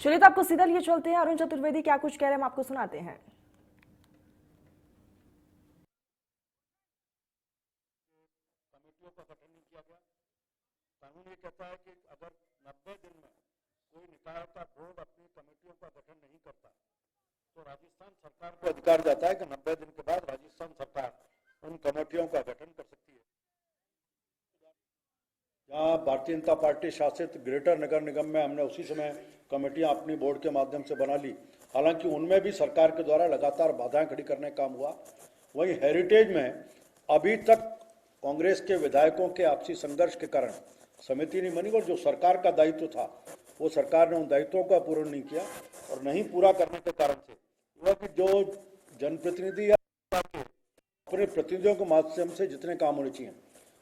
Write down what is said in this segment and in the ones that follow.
चलिए तो आपको सीधा लिए चलते हैं। अरुण चतुर्वेदी क्या कुछ कह रहे हैं हम आपको सुनाते हैं। कमेटियों का गठन नहीं किया गया। कानून ये कहता है कि अगर 90 दिन में कोई निकाय का बोर्ड अपनी कमेटियों का गठन नहीं करता तो राजस्थान सरकार को अधिकार जाता है कि 90 दिन के बाद राजस्थान सरकार उन कमेटियों का गठन कर सकती है। जहाँ भारतीय जनता पार्टी शासित ग्रेटर नगर निगम में हमने उसी समय कमेटियां अपनी बोर्ड के माध्यम से बना ली, हालांकि उनमें भी सरकार के द्वारा लगातार बाधाएं खड़ी करने का काम हुआ। वहीं हेरिटेज में अभी तक कांग्रेस के विधायकों के आपसी संघर्ष के कारण समिति नहीं बनी और जो सरकार का दायित्व था वो सरकार ने उन दायित्वों का पूर्ण नहीं किया और नहीं पूरा करने के कारण से हुआ कि जो जनप्रतिनिधि या अपने प्रतिनिधियों के माध्यम से जितने काम होने चाहिए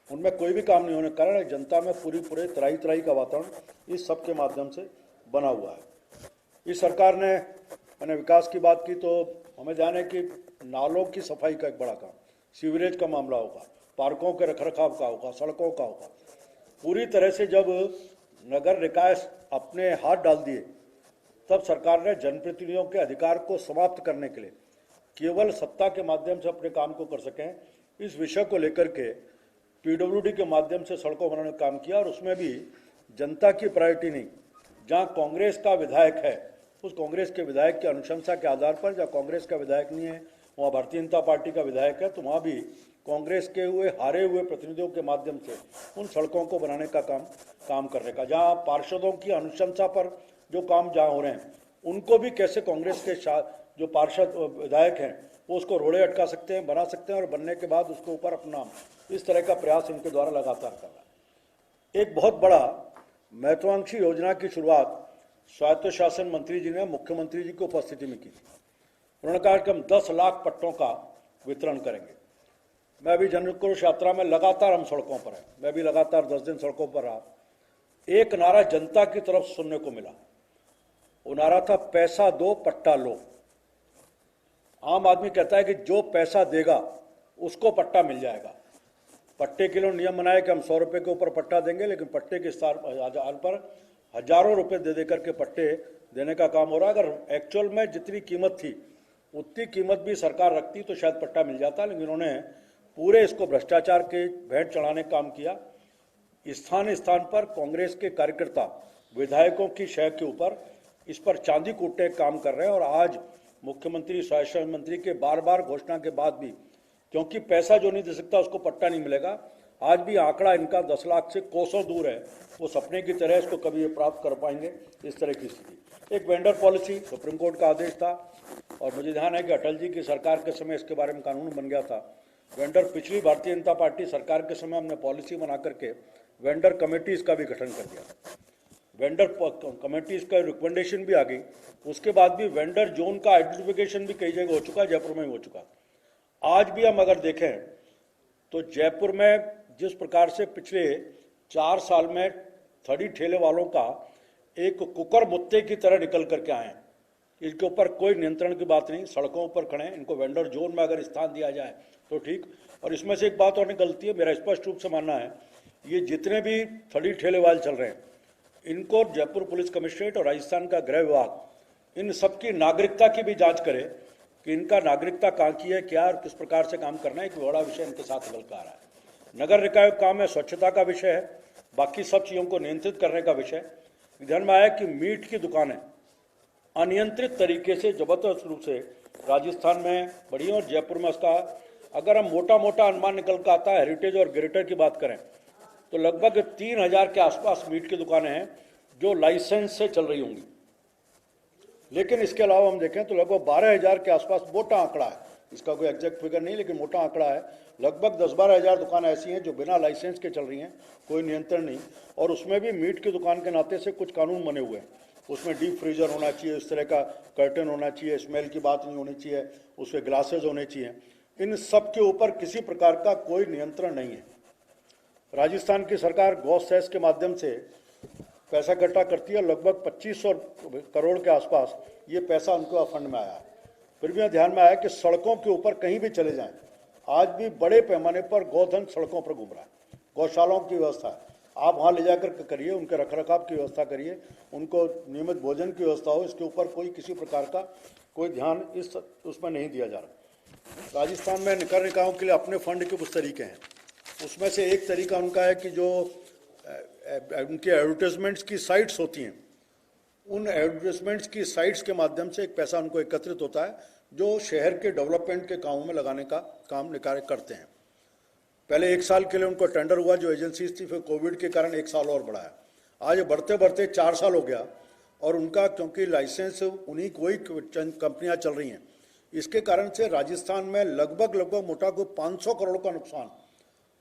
उनमें कोई भी काम नहीं होने के कारण जनता में पूरे तराई तराई का वातावरण इस सब के माध्यम से बना हुआ है। इस सरकार ने मैंने विकास की बात की तो हमें ध्यान है कि नालों की सफाई का एक बड़ा काम, सीवरेज का मामला होगा, पार्कों के रखरखाव का होगा, सड़कों का होगा। पूरी तरह से जब नगर निकाय अपने हाथ डाल दिए तब सरकार ने जनप्रतिनिधियों के अधिकार को समाप्त करने के लिए केवल सत्ता के माध्यम से अपने काम को कर सकें, इस विषय को लेकर के पीडब्ल्यूडी के माध्यम से सड़कों बनाने का काम किया और उसमें भी जनता की प्रायोरिटी नहीं। जहां कांग्रेस का विधायक है उस कांग्रेस के विधायक की अनुशंसा के आधार पर, जहां कांग्रेस का विधायक नहीं है वहां भारतीय जनता पार्टी का विधायक है तो वहां भी कांग्रेस के हारे हुए प्रतिनिधियों के माध्यम से उन सड़कों को बनाने का काम करने का, जहां पार्षदों की अनुशंसा पर जो काम जहां हो रहे हैं उनको भी कैसे कांग्रेस के जो पार्षद विधायक हैं वो उसको रोड़े अटका सकते हैं, बना सकते हैं और बनने के बाद उसके ऊपर अपना इस तरह का प्रयास इनके द्वारा लगातार कर रहा है। एक बहुत बड़ा महत्वाकांक्षी योजना की शुरुआत स्वायत्त शासन मंत्री जी ने मुख्यमंत्री जी की उपस्थिति में की थी। उन्होंने कहा कि हम 10 लाख पट्टों का वितरण करेंगे। मैं भी जनक्रोश यात्रा में लगातार हम सड़कों पर हैं, मैं भी लगातार 10 दिन सड़कों पर रहा। एक नारा जनता की तरफ सुनने को मिला, वो नारा था पैसा दो पट्टा लो। आम आदमी कहता है कि जो पैसा देगा उसको पट्टा मिल जाएगा। पट्टे के लिए नियम बनाए कि हम 100 रुपये के ऊपर पट्टा देंगे, लेकिन पट्टे के आधार पर हजारों रुपए दे करके पट्टे देने का काम हो रहा है। अगर एक्चुअल में जितनी कीमत थी उतनी कीमत भी सरकार रखती तो शायद पट्टा मिल जाता, लेकिन उन्होंने पूरे इसको भ्रष्टाचार के भेंट चढ़ाने का काम किया। स्थान स्थान पर कांग्रेस के कार्यकर्ता विधायकों की शय के ऊपर इस पर चांदी कूटने का काम कर रहे हैं और आज मुख्यमंत्री स्वास्थ्य मंत्री के बार बार घोषणा के बाद भी, क्योंकि पैसा जो नहीं दे सकता उसको पट्टा नहीं मिलेगा, आज भी आंकड़ा इनका 10 लाख से कोसों दूर है। वो सपने की तरह इसको कभी ये प्राप्त कर पाएंगे, इस तरह की स्थिति। एक वेंडर पॉलिसी, सुप्रीम कोर्ट का आदेश था और मुझे ध्यान है कि अटल जी की सरकार के समय इसके बारे में कानून बन गया था। वेंडर पिछली भारतीय जनता पार्टी सरकार के समय हमने पॉलिसी बना करके वेंडर कमेटीज का भी गठन कर दिया। वेंडर कमेटीज का रिकमेंडेशन भी आ गई। उसके बाद भी वेंडर जोन का आइडेंटिफिकेशन भी कई जगह हो चुका, जयपुर में हो चुका। आज भी हम अगर देखें तो जयपुर में जिस प्रकार से पिछले 4 साल में थड़ी ठेले वालों का एक कुकर मुत्ते की तरह निकल करके आए हैं, इनके ऊपर कोई नियंत्रण की बात नहीं, सड़कों पर खड़े हैं। इनको वेंडर जोन में अगर स्थान दिया जाए तो ठीक। और इसमें से एक बात और गलती है, मेरा स्पष्ट रूप से मानना है, ये जितने भी थड़ी ठेले वाले चल रहे हैं इनको जयपुर पुलिस कमिश्नरेट और राजस्थान का गृह विभाग इन सबकी नागरिकता की भी जांच करे कि इनका नागरिकता कहाँ की है, क्या और किस प्रकार से काम करना है। एक बड़ा विषय इनके साथ निकल कर आ रहा है। नगर निकाय का काम है, स्वच्छता का विषय है, बाकी सब चीज़ों को नियंत्रित करने का विषय। ध्यान में आया कि मीट की दुकानें अनियंत्रित तरीके से जबरदस्त रूप से राजस्थान में बढ़ी और जयपुर में उसका अगर हम मोटा मोटा अनुमान निकल कर आता है, हेरिटेज और ग्रेटर की बात करें तो लगभग 3000 के आसपास मीट की दुकानें हैं जो लाइसेंस से चल रही होंगी। लेकिन इसके अलावा हम देखें तो लगभग 12,000 के आसपास, मोटा आंकड़ा है, इसका कोई एग्जैक्ट फिगर नहीं लेकिन मोटा आंकड़ा है, लगभग 10-12 हज़ार दुकानें ऐसी हैं जो बिना लाइसेंस के चल रही हैं, कोई नियंत्रण नहीं। और उसमें भी मीट की दुकान के नाते से कुछ कानून बने हुए हैं। उसमें डीप फ्रीजर होना चाहिए, इस तरह का कर्टन होना चाहिए, स्मेल की बात नहीं होनी चाहिए, उसमें ग्लासेज होने चाहिए। इन सब के ऊपर किसी प्रकार का कोई नियंत्रण नहीं है। राजस्थान की सरकार गौ सेस के माध्यम से पैसा इकट्ठा करती है, लगभग 2500 करोड़ के आसपास ये पैसा उनको फंड में आया है। फिर भी ध्यान में आया कि सड़कों के ऊपर कहीं भी चले जाएं, आज भी बड़े पैमाने पर गोधन सड़कों पर घूम रहा है, गौशालाओं की व्यवस्था है। आप वहाँ ले जाकर के करिए, उनके रखरखाव की व्यवस्था करिए, उनको नियमित भोजन की व्यवस्था हो, इसके ऊपर कोई किसी प्रकार का कोई ध्यान इस उसमें नहीं दिया जा रहा। राजस्थान में नगर निकायों के लिए अपने फंड के कुछ तरीके हैं। उसमें से एक तरीका उनका है कि जो उनके एडवर्टाइजमेंट्स की साइट्स होती हैं, उन एडवर्टाइजमेंट्स की साइट्स के माध्यम से एक पैसा उनको एकत्रित होता है जो शहर के डेवलपमेंट के कामों में लगाने का काम निकाय करते हैं। पहले 1 साल के लिए उनको टेंडर हुआ जो एजेंसीज थी, फिर कोविड के कारण 1 साल और बढ़ाया, आज बढ़ते बढ़ते 4 साल हो गया। और उनका क्योंकि लाइसेंस उन्हीं कोई चंद कंपनियां चल रही हैं, इसके कारण से राजस्थान में लगभग मोटा को 500 करोड़ का नुकसान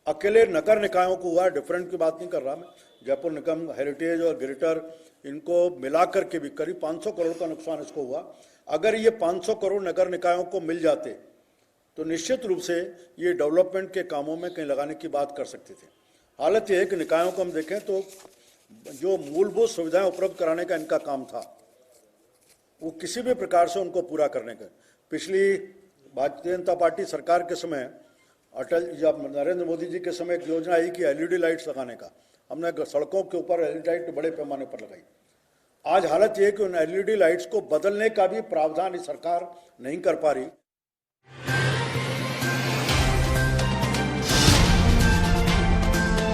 अकेले नगर निकायों को हुआ। डिफरेंट की बात नहीं कर रहा मैं, जयपुर निगम, हेरिटेज और ग्रेटर, इनको मिलाकर के भी करीब 500 करोड़ का नुकसान इसको हुआ। अगर ये 500 करोड़ नगर निकायों को मिल जाते तो निश्चित रूप से ये डेवलपमेंट के कामों में कहीं लगाने की बात कर सकते थे। हालत ये है कि निकायों को हम देखें तो जो मूलभूत सुविधाएं उपलब्ध कराने का इनका काम था, वो किसी भी प्रकार से उनको पूरा करने का। पिछली भारतीय जनता पार्टी सरकार के समय, अटल जब नरेंद्र मोदी जी के समय एक योजना आई कि एलईडी लाइट्स लगाने का, हमने सड़कों के ऊपर एलईडी लाइट बड़े पैमाने पर लगाई। आज हालत ये है कि उन एलईडी लाइट्स को बदलने का भी प्रावधान इस सरकार नहीं कर पा रही।